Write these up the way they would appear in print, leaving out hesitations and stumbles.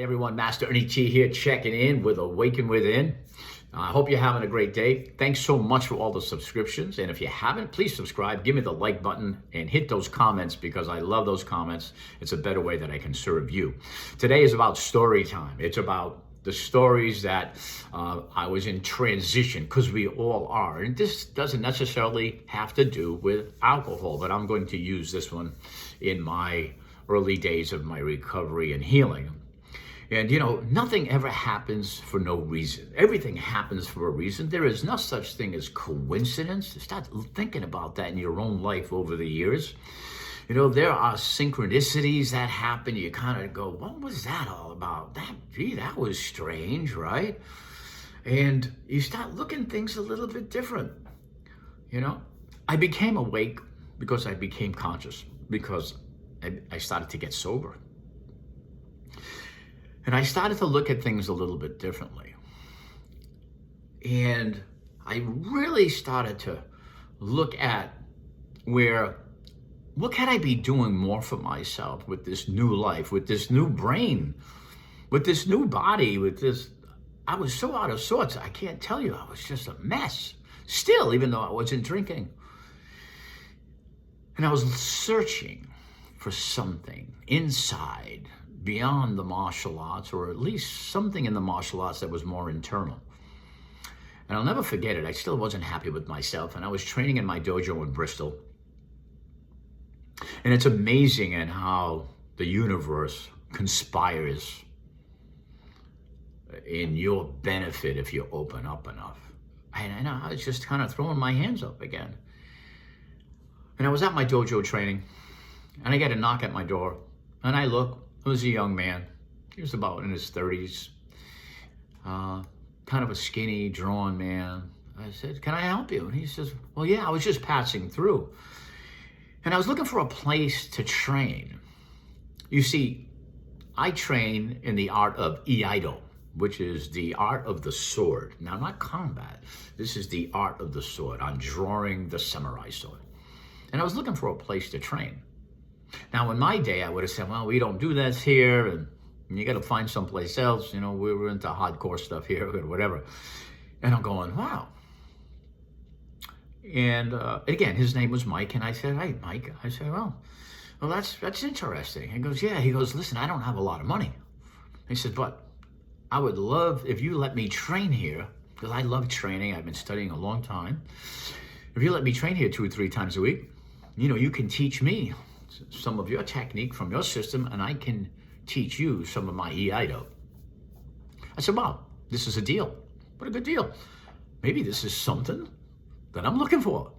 everyone, Master Ernie T here, checking in with Awaken Within. I hope you're having a great day. Thanks so much for all the subscriptions. And if you haven't, please subscribe, give me the like button, and hit those comments because I love those comments. It's a better way that I can serve you. Today is about story time. It's about the stories that I was in transition, because we all are. And this doesn't necessarily have to do with alcohol, but I'm going to use this one in my early days of my recovery and healing. And you know, nothing ever happens for no reason. Everything happens for a reason. There is no such thing as coincidence. Start thinking about that in your own life over the years. You know, there are synchronicities that happen. You kind of go, what was that all about? That was strange, right? And you start looking things a little bit different. You know, I became awake because I became conscious, because I started to get sober. And I started to look at things a little bit differently. And I really started to look at what can I be doing more for myself with this new life, with this new brain, with this new body, with this. I was so out of sorts, I can't tell you, I was just a mess. Still, even though I wasn't drinking. And I was searching for something inside, beyond the martial arts, or at least something in the martial arts that was more internal. And I'll never forget it. I still wasn't happy with myself, and I was training in my dojo in Bristol. And it's amazing in how the universe conspires in your benefit if you open up enough. And I was just kind of throwing my hands up again. And I was at my dojo training, and I get a knock at my door, and I look. It was a young man. He was about in his 30s, kind of a skinny, drawn man. I said, "Can I help you?" And he says, "Well, yeah, I was just passing through. And I was looking for a place to train." You see, I train in the art of Iaido, which is the art of the sword. Now, not combat. This is the art of the sword. I'm drawing the samurai sword. And I was looking for a place to train. Now, in my day, I would have said, well, we don't do this here, and you got to find someplace else. You know, we were into hardcore stuff here, or whatever. And I'm going, wow. And again, his name was Mike, and I said, "Hey, Mike." I said, well, that's interesting. He goes, "Yeah." He goes, "Listen, I don't have a lot of money." He said, "But I would love if you let me train here, because I love training. I've been studying a long time. If you let me train here 2 or 3 times a week, you know, you can teach me some of your technique from your system, and I can teach you some of my Iaido." I said, "Wow, this is a deal. What a good deal. Maybe this is something that I'm looking for."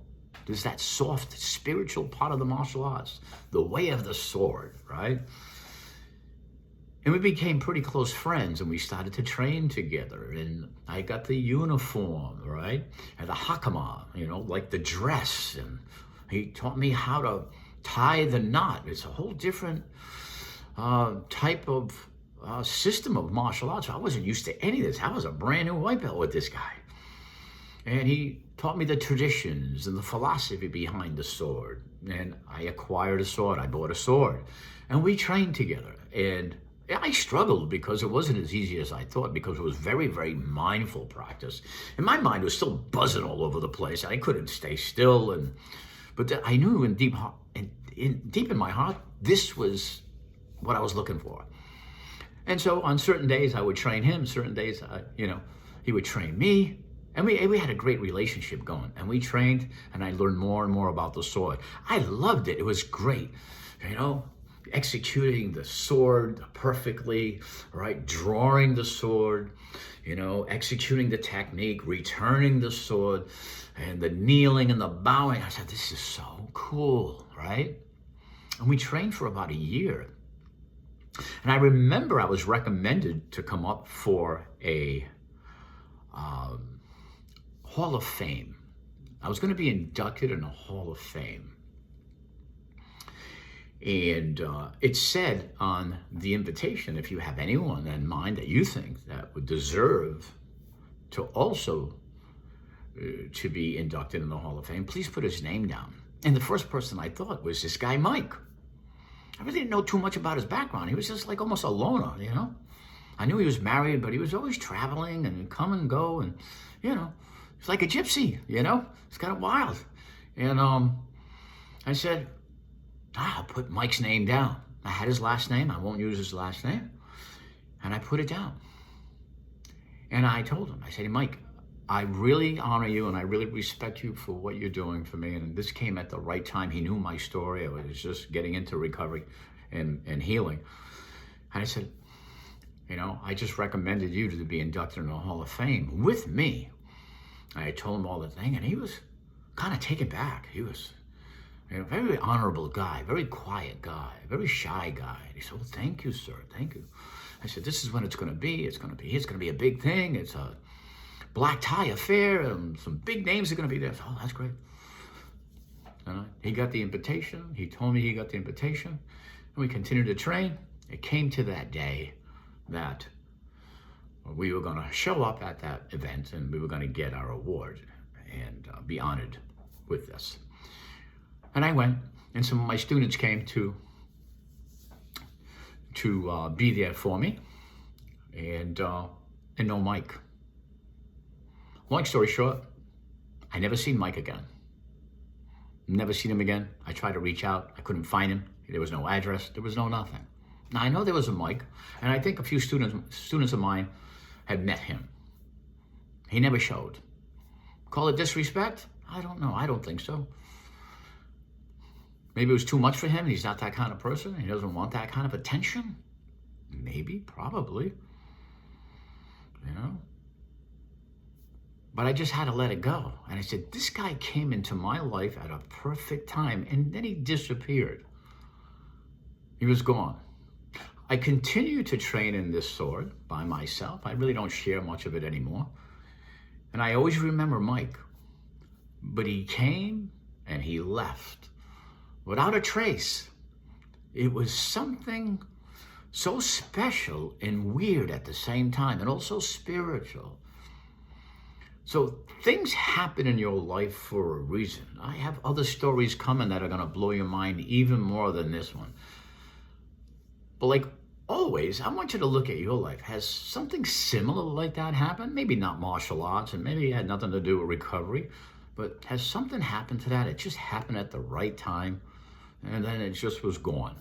There's that soft, spiritual part of the martial arts, the way of the sword, right? And we became pretty close friends, and we started to train together. And I got the uniform, right? And the hakama, you know, like the dress. And he taught me how to tie the knot. It's a whole different type of system of martial arts. I wasn't used to any of this. I was a brand new white belt with this guy. And he taught me the traditions and the philosophy behind the sword. And I acquired a sword. I bought a sword. And we trained together. And I struggled because it wasn't as easy as I thought, because it was very, very mindful practice. And my mind was still buzzing all over the place. I couldn't stay still. But I knew in deep in my heart, this was what I was looking for. And so on certain days, I would train him. Certain days, he would train me. And we had a great relationship going. And we trained, and I learned more and more about the sword. I loved it. It was great, you know, executing the sword perfectly, right? Drawing the sword, you know, executing the technique, returning the sword, and the kneeling and the bowing. I said, this is so cool, right? And we trained for about a year. And I remember I was recommended to come up for a Hall of Fame. I was going to be inducted in a Hall of Fame. And it said on the invitation, if you have anyone in mind that you think that would deserve to also to be inducted in the Hall of Fame, please put his name down. And the first person I thought was this guy, Mike. I really didn't know too much about his background. He was just like almost a loner, you know? I knew he was married, but he was always traveling and come and go, and it's like a gypsy. It's kind of wild. And I said, I'll put Mike's name down. I had his last name. I won't use his last name. And I put it down. And I told him, I said, hey, Mike, I really honor you and I really respect you for what you're doing for me. And this came at the right time. He knew my story. I was just getting into recovery and healing. And I said, I just recommended you to be inducted in the Hall of Fame with me. I told him all the thing, and he was kind of taken back. He was a very honorable guy, very quiet guy, very shy guy. And he said, well, thank you, sir. Thank you. I said, this is when it's going to be. It's going to be a big thing. It's a black tie affair, and some big names are going to be there. So, oh, that's great. And he got the invitation. He told me he got the invitation. And we continued to train. It came to that day that we were going to show up at that event and we were going to get our award and be honored with this. And I went, and some of my students came to be there for me, and no Mike. Long story short, I never seen Mike again. Never seen him again. I tried to reach out. I couldn't find him. There was no address. There was no nothing. Now, I know there was a Mike, and I think a few students of mine had met him. He never showed. Call it disrespect? I don't know. I don't think so. Maybe it was too much for him. He's not that kind of person. He doesn't want that kind of attention. Maybe, probably. But I just had to let it go. And I said, this guy came into my life at a perfect time, and then he disappeared. He was gone. I continue to train in this sword by myself. I really don't share much of it anymore. And I always remember Mike. But he came and he left without a trace. It was something so special and weird at the same time, and also spiritual. So things happen in your life for a reason. I have other stories coming that are going to blow your mind even more than this one. But like always, I want you to look at your life. Has something similar like that happened? Maybe not martial arts, and maybe it had nothing to do with recovery, but has something happened to that? It just happened at the right time, and then it just was gone.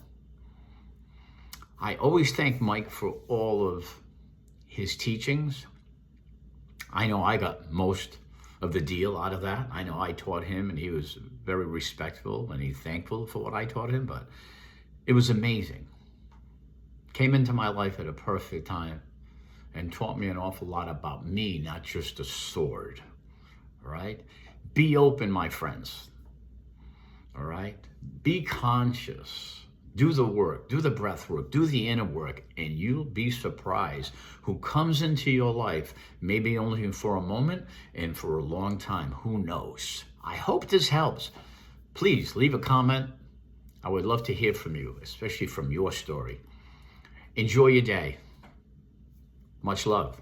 I always thank Mike for all of his teachings. I know I got most of the deal out of that. I know I taught him, and he was very respectful, and he's thankful for what I taught him, but it was amazing. Came into my life at a perfect time and taught me an awful lot about me, not just a sword, all right? Be open, my friends, all right? Be conscious. Do the work, do the breath work, do the inner work, and you'll be surprised who comes into your life, maybe only for a moment and for a long time. Who knows? I hope this helps. Please leave a comment. I would love to hear from you, especially from your story. Enjoy your day. Much love.